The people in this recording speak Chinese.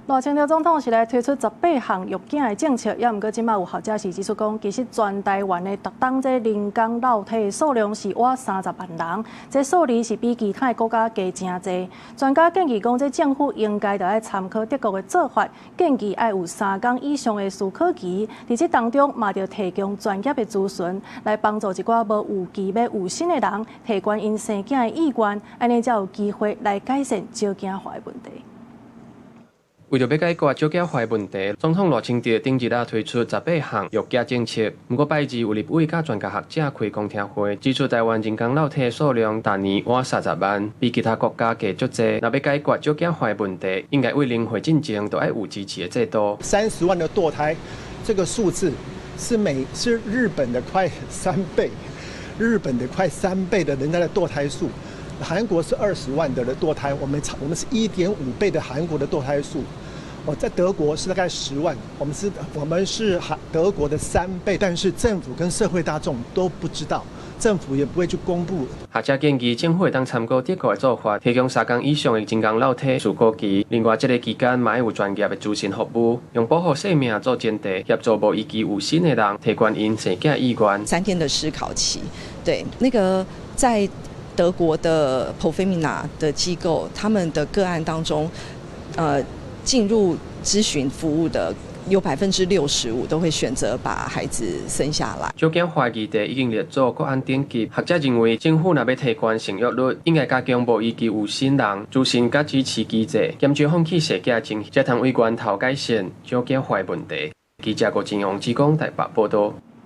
賴清德總統是來推出18項育囝的政策，也毋過即馬有學者是指出講，其實全台灣的逐檔這人工老體數量是約30萬人，這數字是比其他的國家加真濟。專家建議講，這政府應該就要參考德國的做法，建議要有3工以上的思考期，在這當中嘛要提供專業的諮詢，來幫助一寡無有期要有心的人，提懸因生囝的意願，安尼才有機會來改善少囝懷問題。為了要解決少囝懷問題，總統賴清德頂日啊推出18項育囝政策。不過拜二有立委甲專家學者開公聽會，指出台灣人工老體數量逐年約30萬，比其他國家加足濟。若要解決少囝懷問題，應該為零歲進前都要有支持的制度。30萬的墮胎，這個數字是日本的快3倍，日本的快3倍的人家的墮胎數。韓國是20萬的墮胎，我們是1.5倍的韓國的墮胎數。在德國是大概10萬，我們是德國的3倍，但是政府跟社會大眾都不知道，政府也不會去公布。學者建議政府會當參考德國的做法，提供3工以上的人工老體思考期。另外，這個期間嘛要有專業的諮詢服務，用保護生命做前提，協助無依期有心的人提懸因生囝意願。3天的思考期，對，那個在德國的 Profemina 的機構，他們的個案當中，進入諮詢服務的有65%都會選擇把孩子生下來。少囝懷議題已經列做個案典籍，學者認為政府若要提懸生育率，應該加強無依期有心人諮詢甲支持機制，減少放棄生囝情，才通為源頭改善少囝懷問題。記者郭金榮、志剛台北報道。